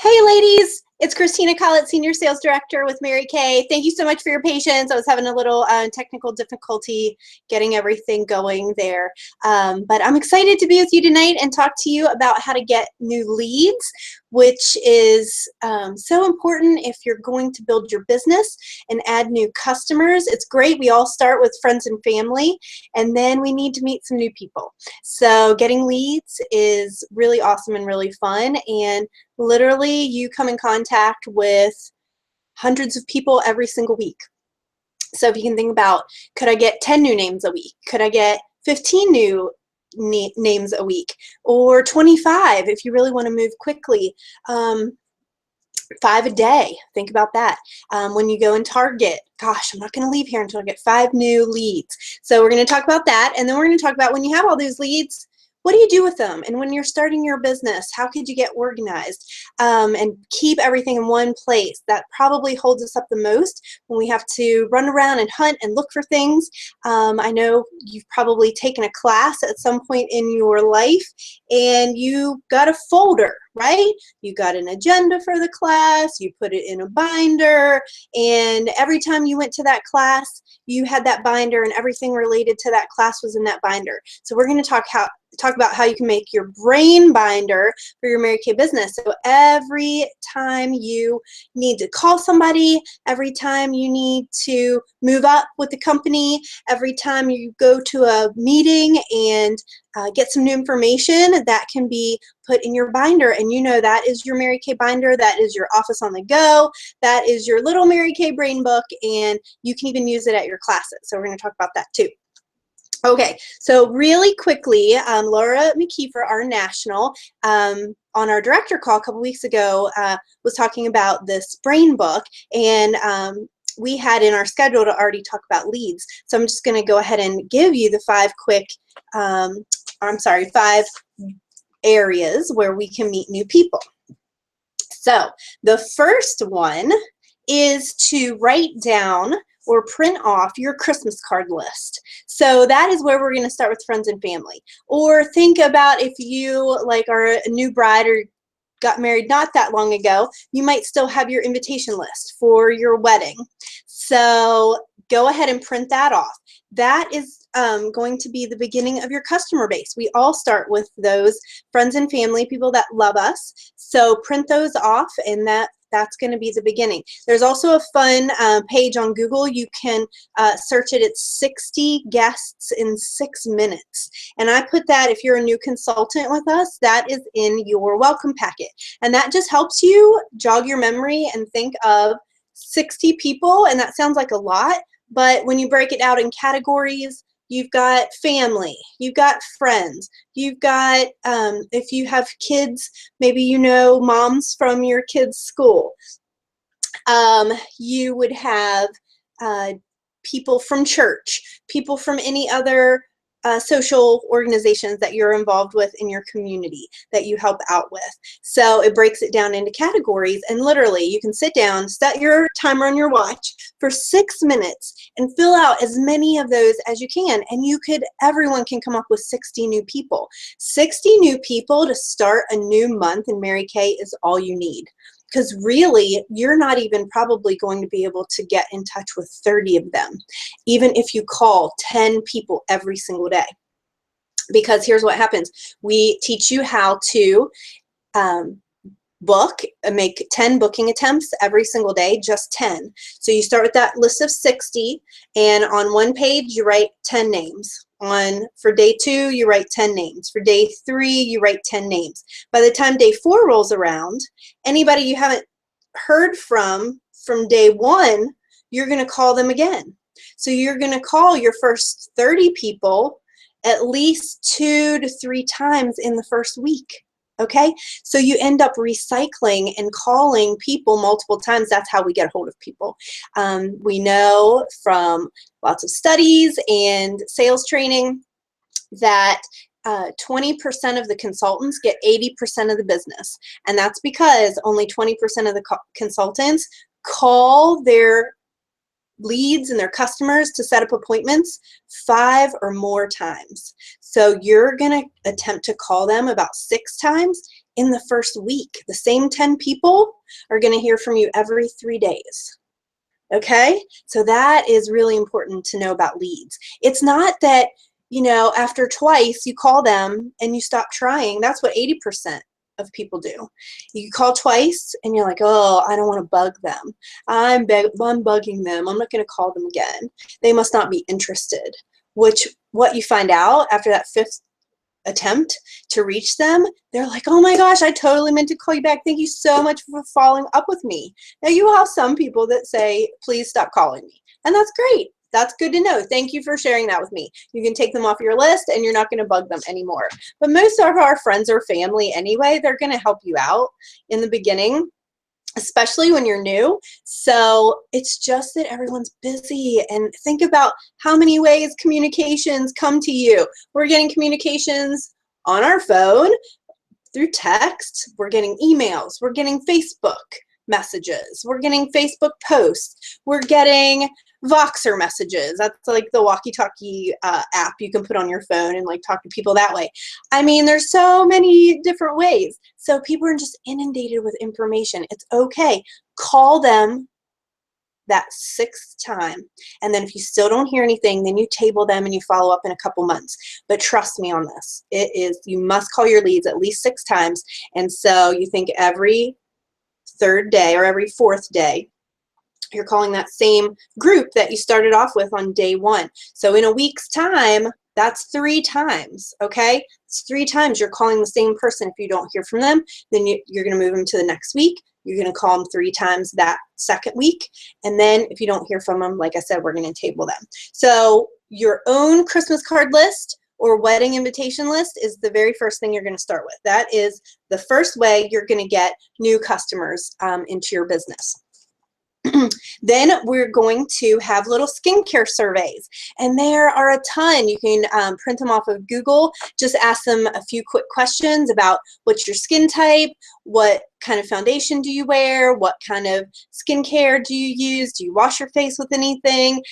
Hey ladies, it's Christina Collett, Senior Sales Director with Mary Kay. Thank you so much for your patience. I was having a little technical difficulty getting everything going there. But I'm excited to be with you tonight and talk to you about how to get new leads, which is so important if you're going to build your business and add new customers. It's great. We all start with friends and family, and then we need to meet some new people. So getting leads is really awesome and really fun, and literally you come in contact with hundreds of people every single week. So if you can think about, could I get 10 new names a week? Could I get 15 new names a week? Or 25 if you really want to move quickly. 5 a day. Think about that. When you go and target, gosh, I'm not going to leave here until I get 5 new leads. So we're going to talk about that, and then we're going to talk about when you have all those leads, what do you do with them? And when you're starting your business, how could you get organized and keep everything in one place? That probably holds us up the most when we have to run around and hunt and look for things. I know you've probably taken a class at some point in your life and you got a folder, right? You got an agenda for the class, you put it in a binder, and every time you went to that class, you had that binder and everything related to that class was in that binder. So we're going to talk about how you can make your brain binder for your Mary Kay business. So every time you need to call somebody, every time you need to move up with the company, every time you go to a meeting and get some new information, that can be put in your binder. And you know that is your Mary Kay binder, that is your office on the go, that is your little Mary Kay brain book, and you can even use it at your classes. So we're going to talk about that too. Okay, so really quickly, Laura McKeefer, our national, on our director call a couple weeks ago, was talking about this brain book, and we had in our schedule to already talk about leads. So I'm just going to go ahead and give you the 5 areas where we can meet new people. So the first one is to write down or print off your Christmas card list. So that is where we're going to start with friends and family. Or think about if you are a new bride or got married not that long ago, you might still have your invitation list for your wedding. So go ahead and print that off. That is going to be the beginning of your customer base. We all start with those friends and family, people that love us. So print those off, and that's going to be the beginning. There's also a fun page on Google. You can search it. It's 60 guests in 6 minutes. And I put that, if you're a new consultant with us, that is in your welcome packet. And that just helps you jog your memory and think of 60 people. And that sounds like a lot, but when you break it out in categories, you've got family, you've got friends, you've got, if you have kids, maybe you know moms from your kids' school. You would have people from church, people from any other social organizations that you're involved with in your community that you help out with. So it breaks it down into categories, and literally you can sit down, set your timer on your watch for 6 minutes and fill out as many of those as you can, and everyone can come up with 60 new people. 60 new people to start a new month in Mary Kay is all you need. Because really, you're not even probably going to be able to get in touch with 30 of them, even if you call 10 people every single day. Because here's what happens. We teach you how to make 10 booking attempts every single day, just 10. So you start with that list of 60, and on one page, you write 10 names. For day 2, you write 10 names. For day 3, you write 10 names. By the time day 4 rolls around, anybody you haven't heard from day 1, you're going to call them again. So you're going to call your first 30 people at least 2 to 3 times in the first week. Okay, so you end up recycling and calling people multiple times. That's how we get a hold of people. We know from lots of studies and sales training that 20% of the consultants get 80% of the business. And that's because only 20% of the consultants call their leads and their customers to set up appointments 5 or more times. So you're going to attempt to call them about 6 times in the first week. The same 10 people are going to hear from you every 3 days. Okay? So that is really important to know about leads. It's not that, you know, after twice you call them and you stop trying. That's what 80% of people do. You call twice and you're like, oh, I don't want to bug them. I'm bugging them. I'm not going to call them again. They must not be interested. Which, what you find out after that 5th attempt to reach them, they're like, oh my gosh, I totally meant to call you back. Thank you so much for following up with me. Now you have some people that say, please stop calling me. And that's great. That's good to know. Thank you for sharing that with me. You can take them off your list and you're not going to bug them anymore. But most of our friends or family anyway, they're going to help you out in the beginning, especially when you're new. So it's just that everyone's busy, and think about how many ways communications come to you. We're getting communications on our phone, through text, we're getting emails, we're getting Facebook messages, we're getting Facebook posts, we're getting Voxer messages. That's like the walkie-talkie app you can put on your phone and like talk to people that way. I mean, there's so many different ways. So people are just inundated with information. It's okay. Call them that 6th time. And then if you still don't hear anything, then you table them and you follow up in a couple months. But trust me on this. It is, you must call your leads at least 6 times. And so you think every 3rd day or every 4th day, you're calling that same group that you started off with on day 1. So in a week's time, that's 3 times, okay? It's 3 times you're calling the same person. If you don't hear from them, then you're going to move them to the next week. You're going to call them 3 times that 2nd week. And then if you don't hear from them, like I said, we're going to table them. So your own Christmas card list or wedding invitation list is the very first thing you're going to start with. That is the first way you're going to get new customers into your business. Then we're going to have little skincare surveys, and there are a ton. You can print them off of Google. Just ask them a few quick questions about what's your skin type, what kind of foundation do you wear, what kind of skincare do you use, do you wash your face with anything,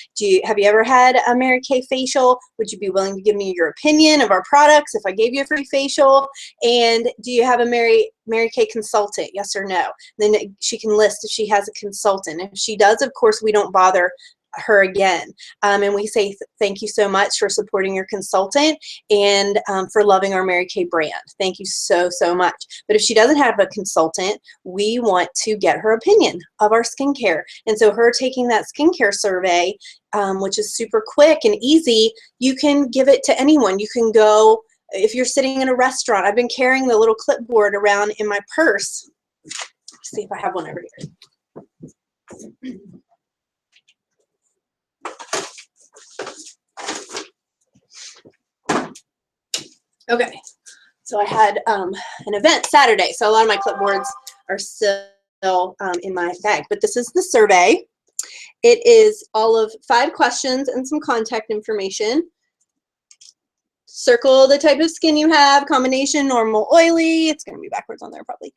have you ever had a Mary Kay facial, would you be willing to give me your opinion of our products if I gave you a free facial, and do you have a Mary Kay consultant, yes or no? Then she can list if she has a consultant. If she does, of course, we don't bother her again. And we say thank you so much for supporting your consultant and for loving our Mary Kay brand. Thank you so, so much. But if she doesn't have a consultant, we want to get her opinion of our skincare. And so her taking that skincare survey, which is super quick and easy, you can give it to anyone. You can go, if you're sitting in a restaurant, I've been carrying the little clipboard around in my purse. Let's see if I have one over here. Okay, so I had an event Saturday, so a lot of my clipboards are still in my bag, but this is the survey. It is all of 5 questions and some contact information. Circle the type of skin you have, combination, normal, oily. It's going to be backwards on there probably.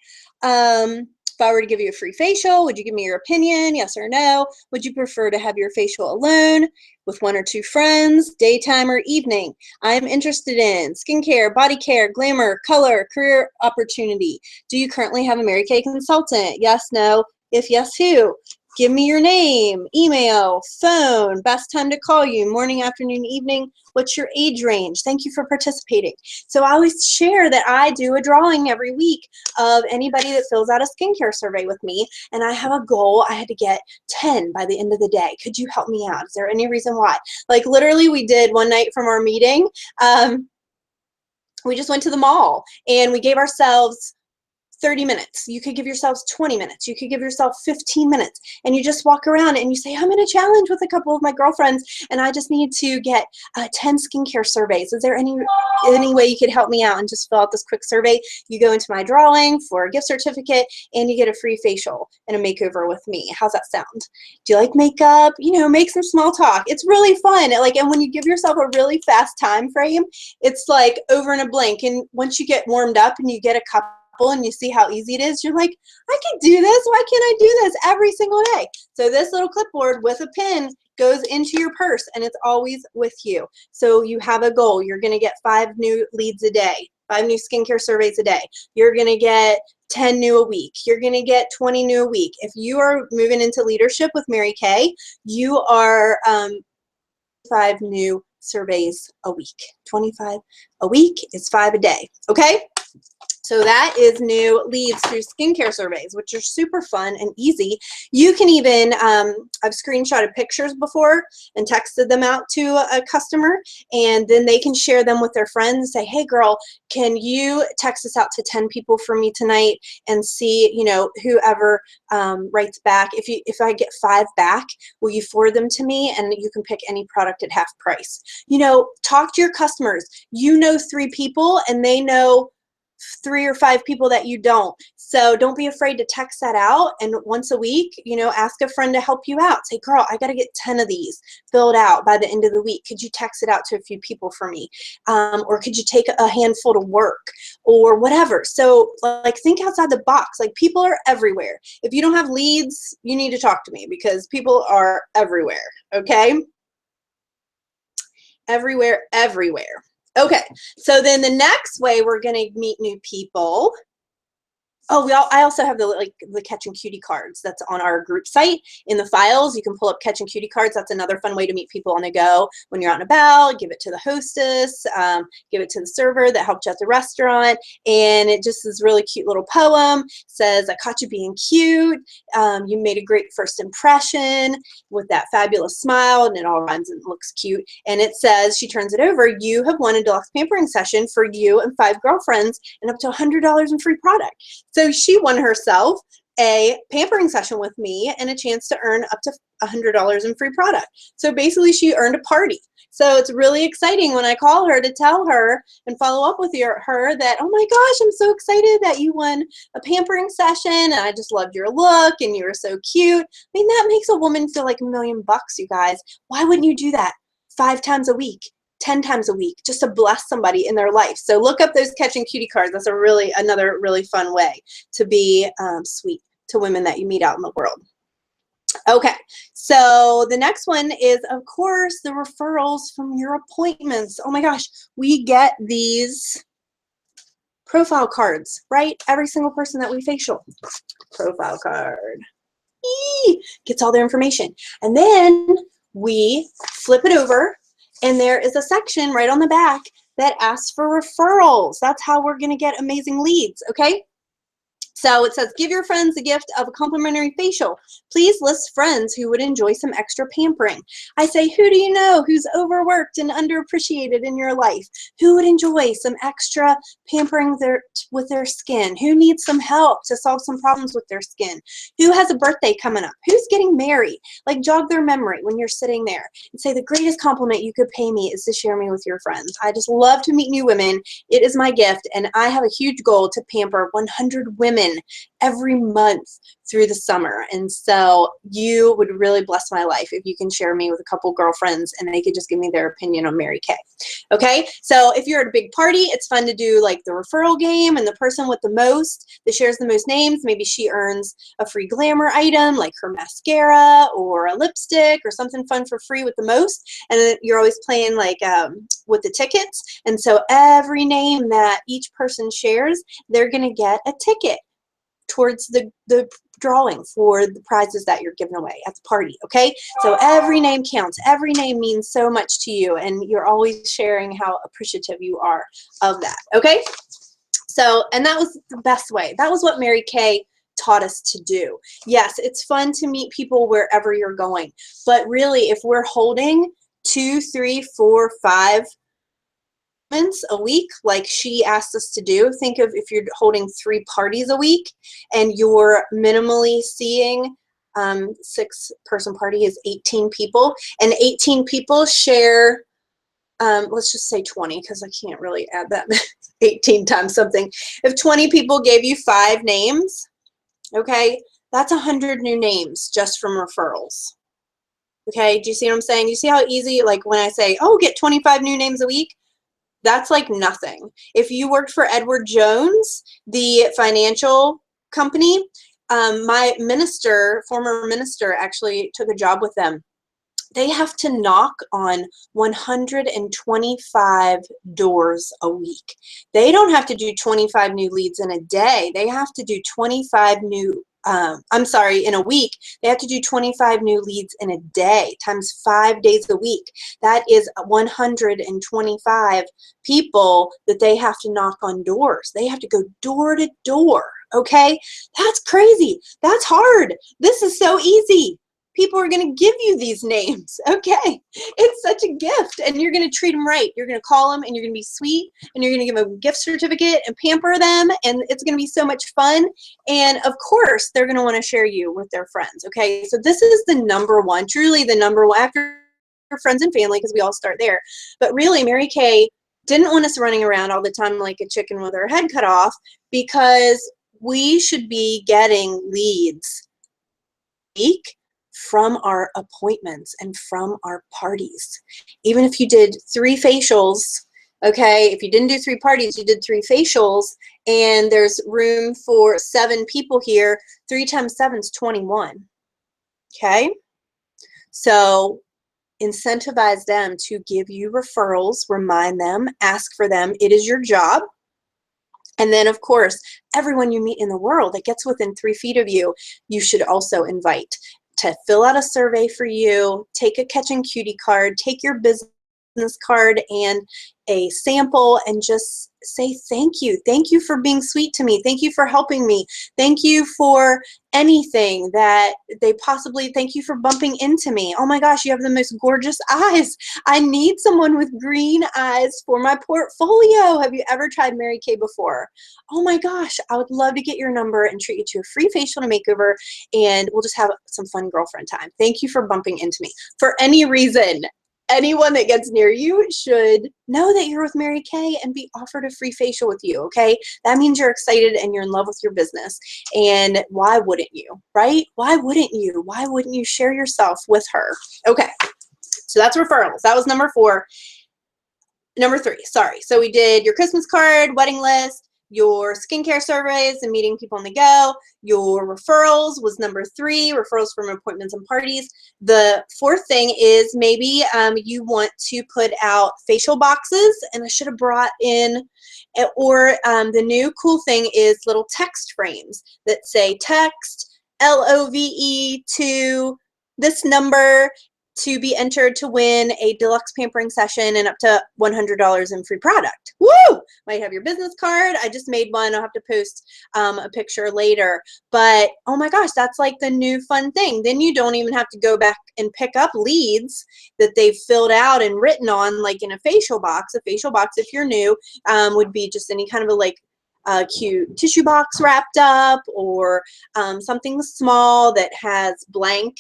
If I were to give you a free facial, would you give me your opinion, yes or no? Would you prefer to have your facial alone, with 1 or 2 friends, daytime or evening? I'm interested in skincare, body care, glamour, color, career opportunity. Do you currently have a Mary Kay consultant? Yes, no. If yes, who? Give me your name, email, phone, best time to call you, morning, afternoon, evening, what's your age range? Thank you for participating. So I always share that I do a drawing every week of anybody that fills out a skincare survey with me, and I have a goal. I had to get 10 by the end of the day. Could you help me out? Is there any reason why? Like literally we did one night from our meeting, we just went to the mall and we gave ourselves 30 minutes. You could give yourselves 20 minutes. You could give yourself 15 minutes. And you just walk around and you say, I'm in a challenge with a couple of my girlfriends and I just need to get 10 skincare surveys. Is there any way you could help me out? And just fill out this quick survey. You go into my drawing for a gift certificate and you get a free facial and a makeover with me. How's that sound? Do you like makeup? You know, make some small talk. It's really fun. And when you give yourself a really fast time frame, it's like over in a blink. And once you get warmed up and you get a couple and you see how easy it is, you're like, I can do this. Why can't I do this every single day? So this little clipboard with a pen goes into your purse and it's always with you. So you have a goal. You're going to get 5 new leads a day. 5 new skincare surveys a day. You're going to get 10 new a week. You're going to get 20 new a week. If you are moving into leadership with Mary Kay, you are 5 new surveys a week. 25 a week is 5 a day. Okay? So that is new leads through skincare surveys, which are super fun and easy. You can even, I've screenshotted pictures before and texted them out to a customer, and then they can share them with their friends and say, hey girl, can you text this out to 10 people for me tonight and see, you know, whoever writes back. If I get 5 back, will you forward them to me? And you can pick any product at half price. You know, talk to your customers. You know 3 people and they know 3 or 5 people that you don't. So don't be afraid to text that out. And once a week, you know, ask a friend to help you out. Say, girl, I got to get 10 of these filled out by the end of the week. Could you text it out to a few people for me? Or could you take a handful to work or whatever? So like think outside the box. Like people are everywhere. If you don't have leads, you need to talk to me because people are everywhere. Okay? Everywhere, everywhere. Okay, so then the next way we're going to meet new people. Oh, I also have the Catching Cutie cards that's on our group site. In the files, you can pull up Catching Cutie cards. That's another fun way to meet people on the go when you're out and about. Give it to the hostess, give it to the server that helped you at the restaurant, and it just is a really cute little poem. Says, I caught you being cute. You made a great first impression with that fabulous smile, and it all rhymes and looks cute. And it says, she turns it over, you have won a deluxe pampering session for you and 5 girlfriends and up to $100 in free product. So she won herself a pampering session with me and a chance to earn up to $100 in free product. So basically she earned a party. So it's really exciting when I call her to tell her and follow up with her that, oh my gosh, I'm so excited that you won a pampering session and I just loved your look and you were so cute. I mean, that makes a woman feel like $1 million, you guys. Why wouldn't you do that 5 times a week? 10 times a week just to bless somebody in their life. So look up those Catching Cutie cards. That's another really fun way to be sweet to women that you meet out in the world. Okay, so the next one is, of course, the referrals from your appointments. Oh my gosh, we get these profile cards, right? Every single person that we facial. Profile card. Gets all their information. And then we flip it over, and there is a section right on the back that asks for referrals. That's how we're going to get amazing leads, okay? So it says, give your friends the gift of a complimentary facial. Please list friends who would enjoy some extra pampering. I say, who do you know who's overworked and underappreciated in your life? Who would enjoy some extra pampering with their skin? Who needs some help to solve some problems with their skin? Who has a birthday coming up? Who's getting married? Like, jog their memory when you're sitting there and say, the greatest compliment you could pay me is to share me with your friends. I just love to meet new women. It is my gift, and I have a huge goal to pamper 100 women every month through the summer. And so you would really bless my life if you can share me with a couple girlfriends and they could just give me their opinion on Mary Kay. Okay, so if you're at a big party, it's fun to do like the referral game, and the person with the most that shares the most names, maybe she earns a free glamour item like her mascara or a lipstick or something fun for free with the most. And then you're always playing like with the tickets. And so every name that each person shares, they're going to get a ticket towards the drawing for the prizes that you're giving away at the party, okay? So every name counts. Every name means so much to you, and you're always sharing how appreciative you are of that, okay? So, and that was the best way. That was what Mary Kay taught us to do. Yes, it's fun to meet people wherever you're going, but really, if we're holding 2, 3, 4, 5 a week like she asked us to do. Think of if you're holding 3 parties a week and you're minimally seeing 6-person party is 18 people, and 18 people share let's just say 20 because I can't really add that 18 times something. If 20 people gave you 5 names, okay, that's 100 new names just from referrals. Okay, do you see what I'm saying? You see how easy, like when I say, oh, get 25 new names a week? That's like nothing. If you worked for Edward Jones, the financial company, my minister, former minister, actually took a job with them. they have to knock on 125 doors a week. They don't have to do 25 new leads in a day. They have to do 25 new, in a week. They have to do 25 new leads in a day times 5 days a week. That is 125 people that they have to knock on doors. They have to go door to door. Okay? That's crazy. That's hard. This is so easy. People are going to give you these names. Okay. It's such a gift, and you're going to treat them right. You're going to call them, and you're going to be sweet, and you're going to give them a gift certificate and pamper them, and it's going to be so much fun. And of course, they're going to want to share you with their friends. Okay. So this is the number one, truly the number one, after friends and family, because we all start there. But really, Mary Kay didn't want us running around all the time like a chicken with her head cut off, because we should be getting leads week from our appointments and from our parties. Even if you did 3 facials, okay, if you didn't do 3 parties, you did 3 facials, and there's room for 7 people here, 3 times 7 is 21. Okay, so incentivize them to give you referrals, remind them, ask for them. It is your job. And then, of course, everyone you meet in the world that gets within 3 feet of you, you should also invite to fill out a survey for you, take a Catch and Cutie card, take your business card and a sample, and just say thank you. Thank you for being sweet to me. Thank you for helping me. Thank you for anything that they possibly, thank you for bumping into me. Oh my gosh, you have the most gorgeous eyes. I need someone with green eyes for my portfolio. Have you ever tried Mary Kay before? Oh my gosh, I would love to get your number and treat you to a free facial and makeover, and we'll just have some fun girlfriend time. Thank you for bumping into me. For any reason, anyone that gets near you should know that you're with Mary Kay and be offered a free facial with you, okay? That means you're excited and you're in love with your business. And why wouldn't you, right? Why wouldn't you? Why wouldn't you share yourself with her? Okay, so that's referrals. That was number 4. Number 3, sorry. So we did your Christmas card, wedding list, your skincare surveys and meeting people on the go. Your referrals was number 3, referrals from appointments and parties. The 4th thing is maybe you want to put out facial boxes, and I should have brought in, or the new cool thing is little text frames that say text LOVE to this number to be entered to win a deluxe pampering session and up to $100 in free product. Woo! Might have your business card. I just made one. I'll have to post a picture later. But oh my gosh, that's like the new fun thing. Then you don't even have to go back and pick up leads that they've filled out and written on, like in a facial box. A facial box, if you're new, would be just any kind of a cute tissue box wrapped up, or something small that has blank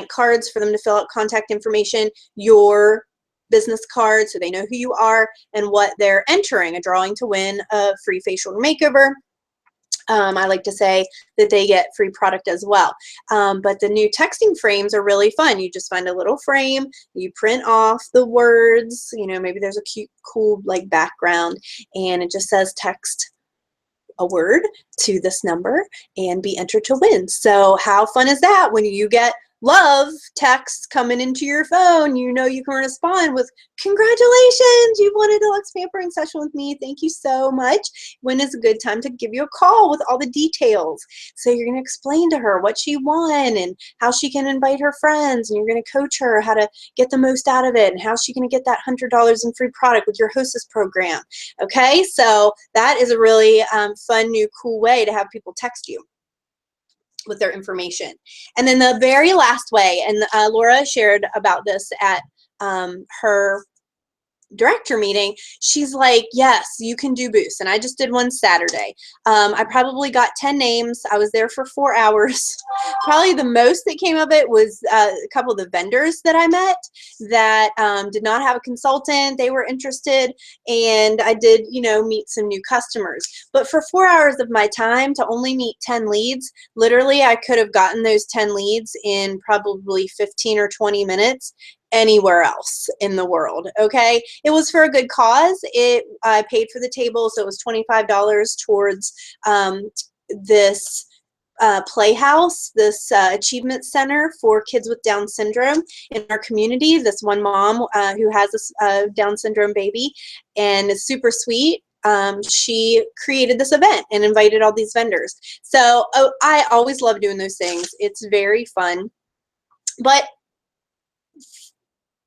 cards for them to fill out contact information, your business card so they know who you are and what they're entering, a drawing to win a free facial makeover. I like to say that they get free product as well. But the new texting frames are really fun. You just find a little frame, you print off the words, you know, maybe there's a cute, cool like background, and it just says text a word to this number and be entered to win. So how fun is that when you get love texts coming into your phone? You know you can respond with, congratulations, you've won a deluxe pampering session with me. Thank you so much. When is a good time to give you a call with all the details? So you're going to explain to her what she won and how she can invite her friends, and you're going to coach her how to get the most out of it and how she's going to get that $100 in free product with your Hostess program. Okay, so that is a really fun, new, cool way to have people text you with their information. And then the very last way, and Laura shared about this at her director meeting, she's like, yes, you can do booths. And I just did one Saturday. I probably got 10 names. I was there for 4 hours. Probably the most that came of it was a couple of the vendors that I met that did not have a consultant. They were interested, and I did, you know, meet some new customers. But for 4 hours of my time to only meet 10 leads, literally I could have gotten those 10 leads in probably 15 or 20 minutes anywhere else in the world. Okay, it was for a good cause. I paid for the table, so it was $25 towards this Playhouse, this achievement center for kids with Down syndrome in our community. This one mom who has a Down syndrome baby and is super sweet. She created this event and invited all these vendors. So I always love doing those things. It's very fun. But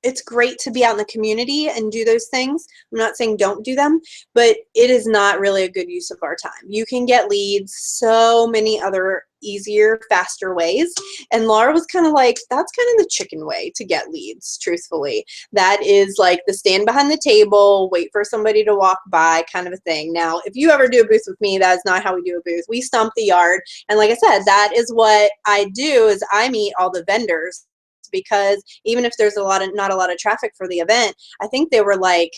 it's great to be out in the community and do those things. I'm not saying don't do them, but it is not really a good use of our time. You can get leads so many other easier, faster ways. And Laura was kind of like, that's kind of the chicken way to get leads, truthfully. That is like the stand behind the table, wait for somebody to walk by kind of a thing. Now, if you ever do a booth with me, that is not how we do a booth. We stomp the yard. And like I said, that is what I do is I meet all the vendors, because even if there's not a lot of traffic for the event, I think there were like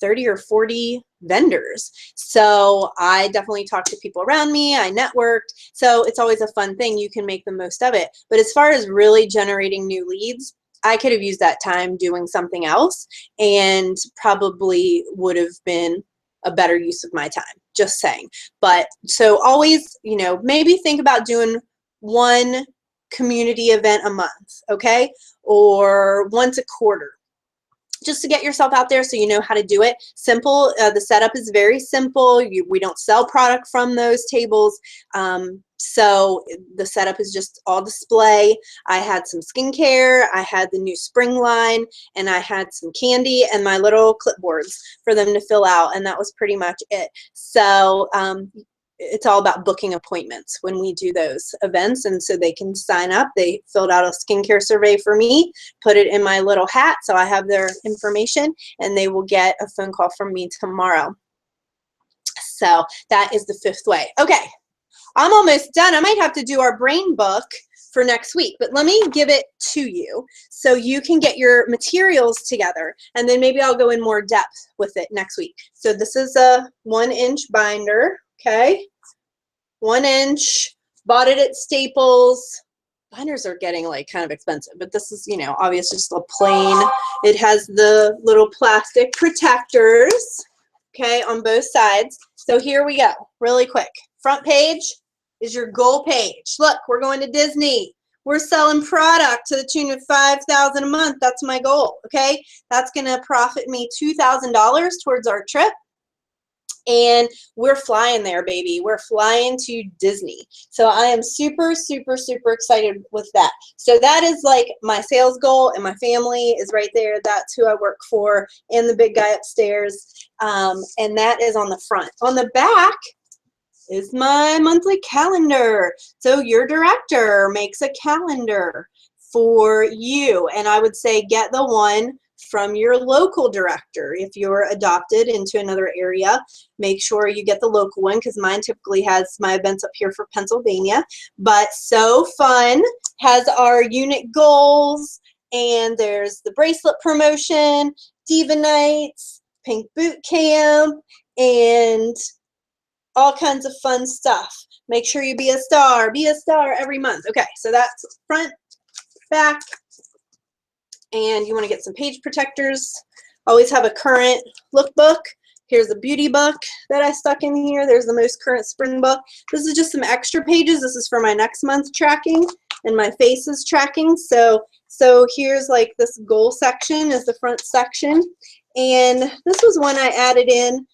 30 or 40 vendors. So I definitely talked to people around me. I networked. So it's always a fun thing. You can make the most of it. But as far as really generating new leads, I could have used that time doing something else and probably would have been a better use of my time, just saying. But so always, you know, maybe think about doing one community event a month, okay? Or once a quarter, just to get yourself out there so you know how to do it. Simple. The setup is very simple. We don't sell product from those tables. So the setup is just all display. I had some skincare, I had the new spring line, and I had some candy and my little clipboards for them to fill out, and that was pretty much it. So it's all about booking appointments when we do those events, and so they can sign up. They filled out a skincare survey for me, put it in my little hat so I have their information, and they will get a phone call from me tomorrow. So that is the fifth way. Okay, I'm almost done. I might have to do our brain book for next week, but let me give it to you so you can get your materials together, and then maybe I'll go in more depth with it next week. So this is a 1-inch binder, okay? 1 inch, bought it at Staples. Binders are getting like kind of expensive, but this is, you know, obviously just a plain. It has the little plastic protectors, okay, on both sides. So here we go, really quick. Front page is your goal page. Look, we're going to Disney. We're selling product to the tune of $5,000 a month. That's my goal, okay? That's gonna profit me $2,000 towards our trip. And we're flying there, baby. We're flying to Disney. So I am super, super, super excited with that. So that is like my sales goal, and my family is right there. That's who I work for, and the big guy upstairs. And that is on the front. On the back is my monthly calendar. So your director makes a calendar for you. And I would say get the one from your local director. If you're adopted into another area, make sure you get the local one, because mine typically has my events up here for Pennsylvania. But So Fun has our unit goals, and there's the bracelet promotion, Diva Nights, Pink Boot Camp, and all kinds of fun stuff. Make sure you be a star every month. Okay, so that's front, back, and you want to get some page protectors. Always have a current lookbook. Here's a beauty book that I stuck in here. There's the most current spring book. This is just some extra pages. This is for my next month's tracking and my faces tracking. So here's like this goal section is the front section. And this was one I added in.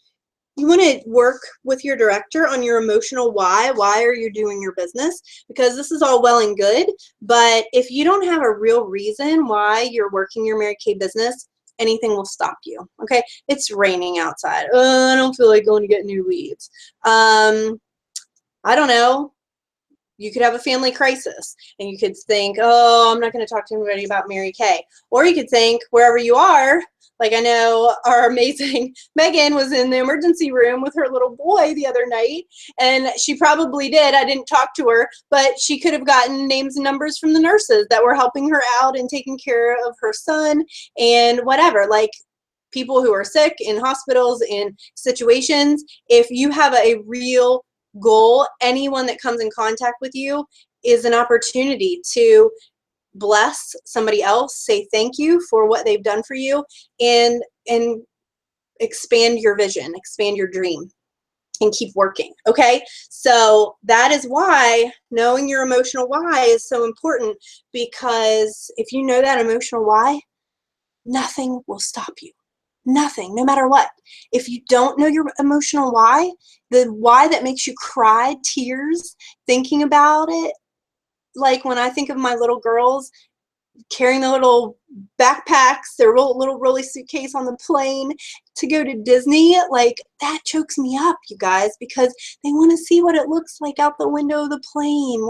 You want to work with your director on your emotional why. Why are you doing your business? Because this is all well and good, but if you don't have a real reason why you're working your Mary Kay business, anything will stop you, okay? It's raining outside. I don't feel like going to get new leads. I don't know. You could have a family crisis, and you could think, oh, I'm not going to talk to anybody about Mary Kay. Or you could think, wherever you are, like I know our amazing Megan was in the emergency room with her little boy the other night, and she probably did. I didn't talk to her, but she could have gotten names and numbers from the nurses that were helping her out and taking care of her son and whatever. Like, people who are sick in hospitals, in situations, if you have a real goal, anyone that comes in contact with you is an opportunity to bless somebody else, say thank you for what they've done for you, and expand your vision, expand your dream. and keep working, okay? So that is why knowing your emotional why is so important, because if you know that emotional why, nothing will stop you. Nothing, no matter what. If you don't know your emotional why, the why that makes you cry tears thinking about it, like when I think of my little girls carrying the little backpacks, their little rolly suitcase on the plane to go to Disney, like that chokes me up, you guys, because they want to see what it looks like out the window of the plane.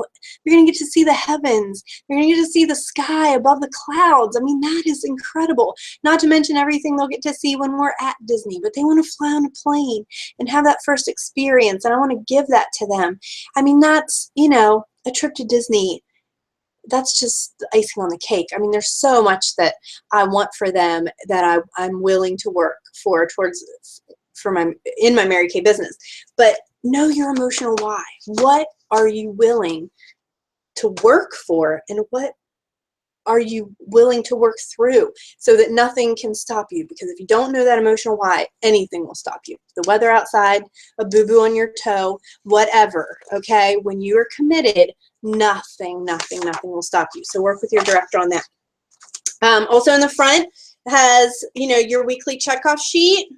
You're going to get to see the heavens. You're going to get to see the sky above the clouds. I mean, that is incredible. Not to mention everything they'll get to see when we're at Disney, but they want to fly on a plane and have that first experience, and I want to give that to them. I mean, that's, you know, a trip to Disney, that's just the icing on the cake. I mean, there's so much that I want for them that I'm willing to work in my Mary Kay business. But know your emotional why. What are you willing to work for, and what are you willing to work through, so that nothing can stop you? Because if you don't know that emotional why, anything will stop you. The weather outside, a boo-boo on your toe, whatever, okay? When you are committed, nothing will stop you. So work with your director on that. Also in the front has, you know, your weekly checkoff sheet.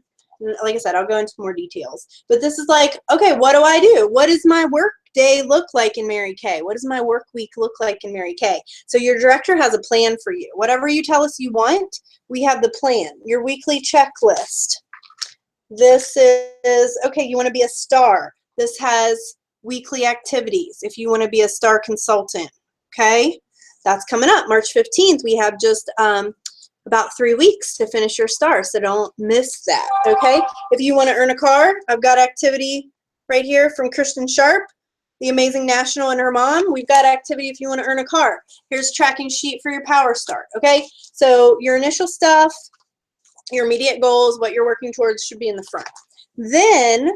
Like I said, I'll go into more details. But this is like, okay, what do I do? What does my work day look like in Mary Kay? What does my work week look like in Mary Kay? So your director has a plan for you. Whatever you tell us you want, we have the plan. Your weekly checklist. This is, okay, you want to be a star. This has weekly activities if you want to be a star consultant, okay? That's coming up March 15th. We have just about 3 weeks to finish your star, so don't miss that, okay? If you want to earn a car, I've got activity right here from Kristen Sharp, the Amazing National and her mom. We've got activity if you want to earn a car. Here's tracking sheet for your Power Start, okay? So your initial stuff, your immediate goals, what you're working towards should be in the front. Then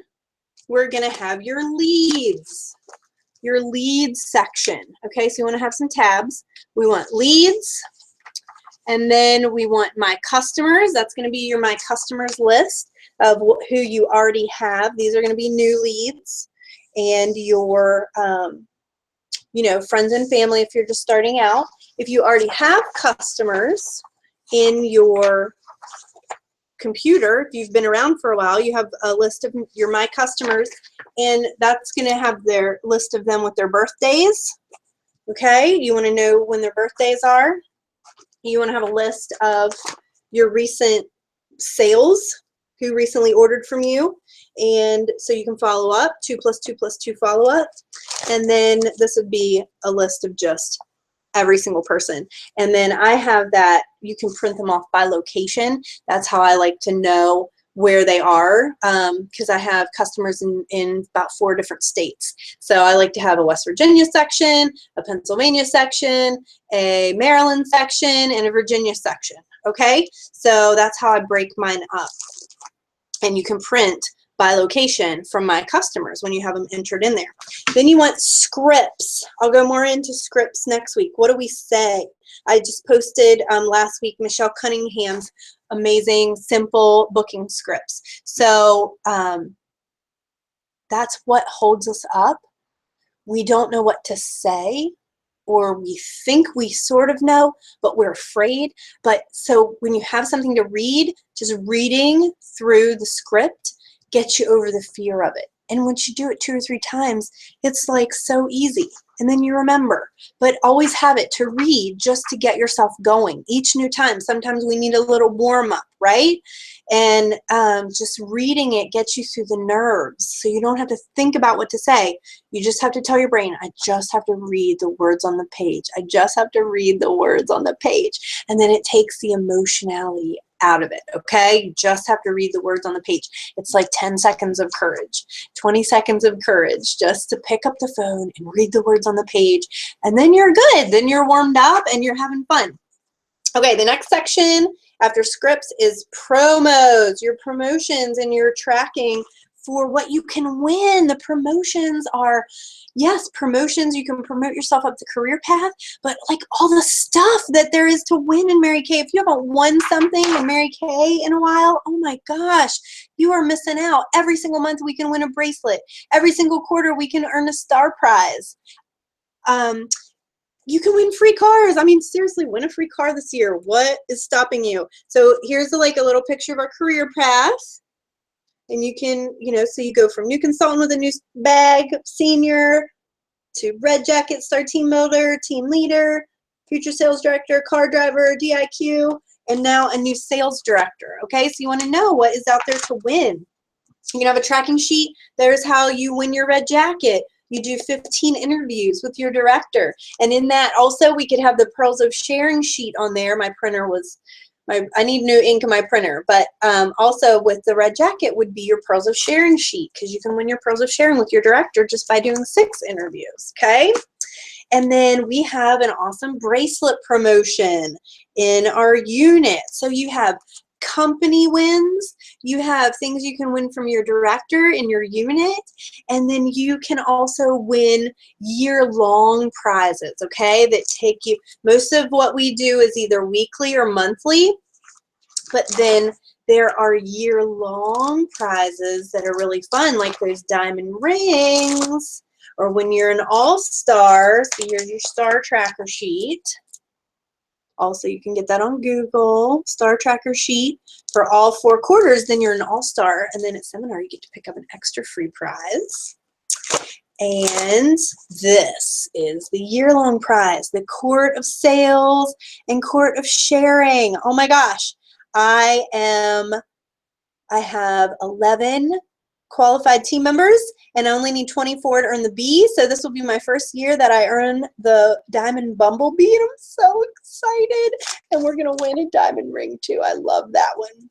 we're going to have your leads section, okay? So you want to have some tabs. We want leads, and then we want my customers. That's going to be your my customers list of who you already have. These are going to be new leads, and your you know, friends and family if you're just starting out. If you already have customers in your computer, if you've been around for a while, you have a list of your my customers, and that's going to have their list of them with their birthdays, okay? You want to know when their birthdays are. You want to have a list of your recent sales, who recently ordered from you, and so you can follow up, 2 + 2 + 2 follow up. And then this would be a list of just every single person. And then I have that, you can print them off by location. That's how I like to know where they are, because I have customers in about 4 different states. So I like to have a West Virginia section, a Pennsylvania section, a Maryland section, and a Virginia section, okay? So that's how I break mine up. And you can print by location from my customers when you have them entered in there. Then you want scripts. I'll go more into scripts next week. What do we say? I just posted last week Michelle Cunningham's amazing, simple booking scripts. So that's what holds us up. We don't know what to say, or we think we sort of know, but we're afraid. But so when you have something to read, just reading through the script gets you over the fear of it. And once you do it 2 or 3 times, it's like so easy. And then you remember. But always have it to read just to get yourself going. Each new time, sometimes we need a little warm up, right? And just reading it gets you through the nerves. So you don't have to think about what to say. You just have to tell your brain, I just have to read the words on the page. I just have to read the words on the page. And then it takes the emotionality out of it, okay? You just have to read the words on the page. It's like 10 seconds of courage, 20 seconds of courage, just to pick up the phone and read the words on the page, and then you're good. Then you're warmed up and you're having fun. Okay, the next section after scripts is promos, your promotions and your tracking for what you can win. The promotions are, yes, promotions, you can promote yourself up the career path, but like all the stuff that there is to win in Mary Kay. If you haven't won something in Mary Kay in a while, oh my gosh, you are missing out. Every single month we can win a bracelet. Every single quarter we can earn a star prize. You can win free cars. I mean, seriously, win a free car this year. What is stopping you? So here's like a little picture of our career path. And you can, so you go from new consultant with a new bag, senior, to red jacket, star team builder, team leader, future sales director, car driver, DIQ, and now a new sales director. Okay, so you want to know what is out there to win. You can have a tracking sheet. There's how you win your red jacket. You do 15 interviews with your director. And in that also we could have the Pearls of Sharing sheet on there. My printer was, I need new ink in my printer. But also with the red jacket would be your Pearls of Sharing sheet, because you can win your Pearls of Sharing with your director just by doing 6 interviews, okay? And then we have an awesome bracelet promotion in our unit. So you have company wins, you have things you can win from your director in your unit, and then you can also win year-long prizes, okay, that take you, most of what we do is either weekly or monthly, but then there are year-long prizes that are really fun, like those diamond rings, or when you're an all-star, so here's your star tracker sheet. Also, you can get that on Google, star tracker sheet for all 4 quarters. Then you're an all-star, and then at seminar you get to pick up an extra free prize. And this is the year-long prize, the Court of Sales and Court of Sharing. Oh my gosh, I have 11 qualified team members, and I only need 24 to earn the B, so this will be my first year that I earn the Diamond Bumblebee, and I'm so excited, and we're going to win a diamond ring too. I love that one.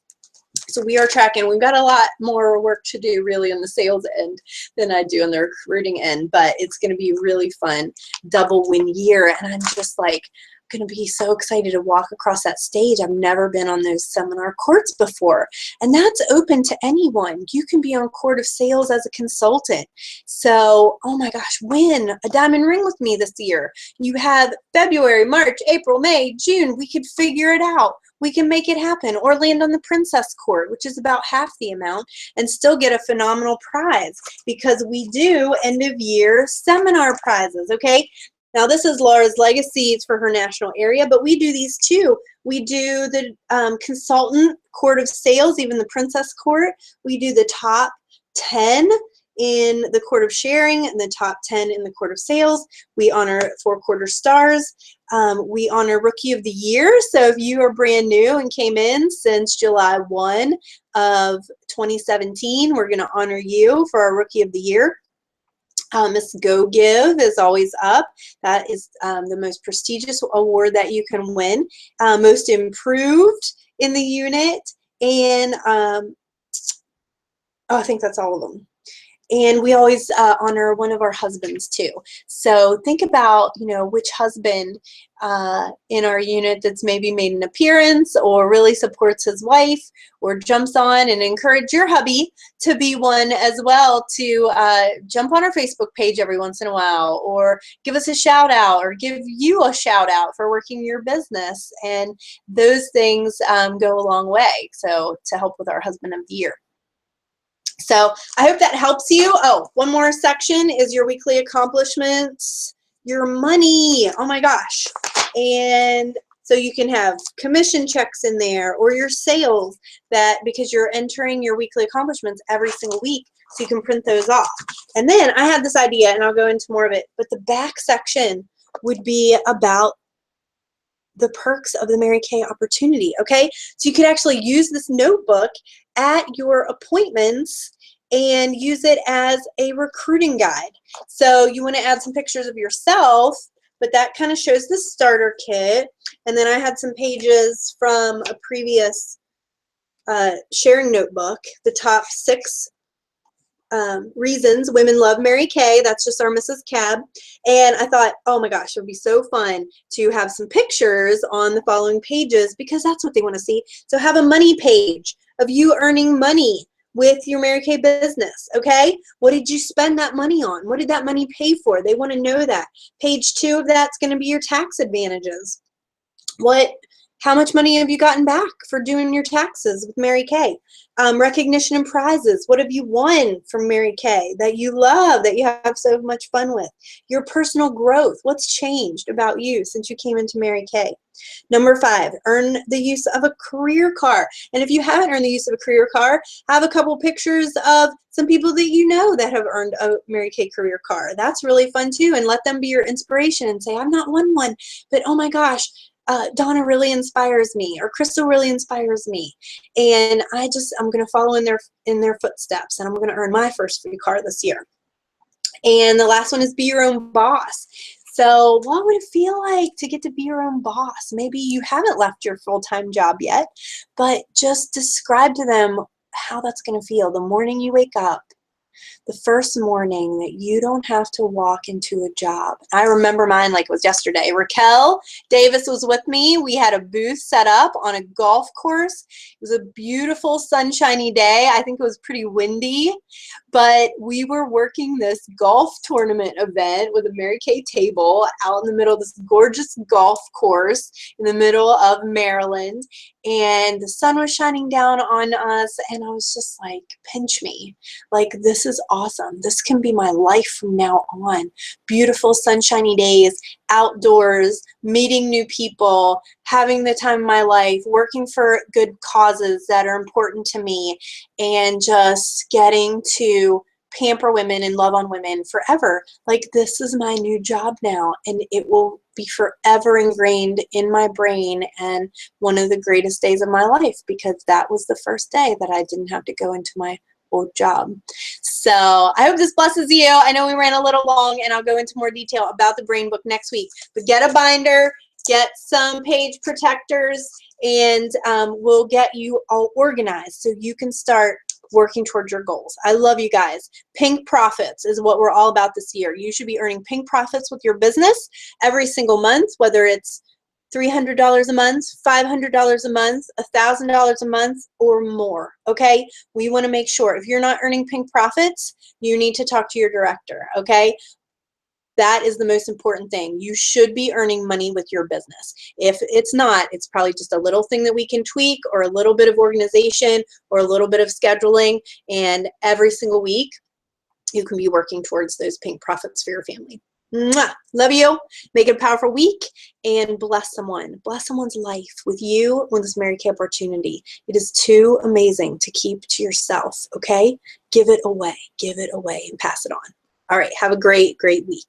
So we are tracking. We've got a lot more work to do really on the sales end than I do on the recruiting end, but it's going to be really fun, double win year, and I'm just like, going to be so excited to walk across that stage. I've never been on those seminar courts before, and that's open to anyone. You can be on Court of Sales as a consultant. So, oh my gosh, win a diamond ring with me this year. You have February, March, April, May, June. We could figure it out. We can make it happen, or land on the Princess Court, which is about half the amount, and still get a phenomenal prize, because we do end of year seminar prizes, okay? Now this is Laura's legacy. It's for her national area, but we do these too. We do the consultant Court of Sales, even the Princess Court. We do the top 10 in the Court of Sharing and the top 10 in the Court of Sales. We honor 4-quarter stars. We honor Rookie of the Year. So if you are brand new and came in since July 1 of 2017, we're going to honor you for our Rookie of the Year. Miss Go Give is always up. That is the most prestigious award that you can win. Most improved in the unit, and I think that's all of them. And we always honor one of our husbands too. So think about, which husband in our unit that's maybe made an appearance or really supports his wife or jumps on, and encourage your hubby to be one as well, to jump on our Facebook page every once in a while, or give us a shout out, or give you a shout out for working your business. And those things go a long way. So to help with our husband of the year. So I hope that helps you. Oh, one more section is your weekly accomplishments, your money. Oh my gosh. And so you can have commission checks in there, or your sales, that because you're entering your weekly accomplishments every single week, so you can print those off. And then I had this idea, and I'll go into more of it, but the back section would be about the perks of the Mary Kay opportunity, okay? So you could actually use this notebook at your appointments and use it as a recruiting guide. So you want to add some pictures of yourself, but that kind of shows the starter kit. And then I had some pages from a previous sharing notebook, the top 6 reasons women love Mary Kay. That's just our Mrs. Cab. And I thought, oh my gosh, it would be so fun to have some pictures on the following pages, because that's what they want to see. So have a money page of you earning money with your Mary Kay business, okay? What did you spend that money on? What did that money pay for? They want to know that. Page 2 of that's going to be your tax advantages. How much money have you gotten back for doing your taxes with Mary Kay? Recognition and prizes. What have you won from Mary Kay that you love, that you have so much fun with? Your personal growth. What's changed about you since you came into Mary Kay? Number 5, earn the use of a career car. And if you haven't earned the use of a career car, have a couple pictures of some people that you know that have earned a Mary Kay career car. That's really fun too, and let them be your inspiration and say, I've not won one, but oh my gosh, Donna really inspires me, or Crystal really inspires me, and I'm going to follow in their footsteps, and I'm going to earn my first free car this year. And the last one is be your own boss. So what would it feel like to get to be your own boss? Maybe you haven't left your full-time job yet, but just describe to them how that's going to feel the morning you wake up. The first morning that you don't have to walk into a job. I remember mine like it was yesterday. Raquel Davis was with me. We had a booth set up on a golf course. It was a beautiful sunshiny day. I think it was pretty windy, but we were working this golf tournament event with a Mary Kay table out in the middle of this gorgeous golf course in the middle of Maryland, and the sun was shining down on us, and I was just like, pinch me. Like, this is awesome. This can be my life from now on. Beautiful sunshiny days, outdoors, meeting new people, having the time of my life, working for good causes that are important to me, and just getting to pamper women and love on women forever. Like, this is my new job now, and it will be forever ingrained in my brain, and one of the greatest days of my life, because that was the first day that I didn't have to go into my old job. So I hope this blesses you. I know we ran a little long, and I'll go into more detail about the brain book next week, but get a binder, get some page protectors, and we'll get you all organized so you can start working towards your goals. I love you guys. Pink profits is what we're all about this year. You should be earning pink profits with your business every single month, whether it's $300 a month, $500 a month, $1,000 a month, or more, okay? We want to make sure if you're not earning pink profits, you need to talk to your director, okay? That is the most important thing. You should be earning money with your business. If it's not, it's probably just a little thing that we can tweak, or a little bit of organization, or a little bit of scheduling, and every single week you can be working towards those pink profits for your family. Mwah! Love you. Make it a powerful week, and bless someone. Bless someone's life with you, with this Mary Kay opportunity. It is too amazing to keep to yourself, okay? Give it away and pass it on. All right, have a great, great week.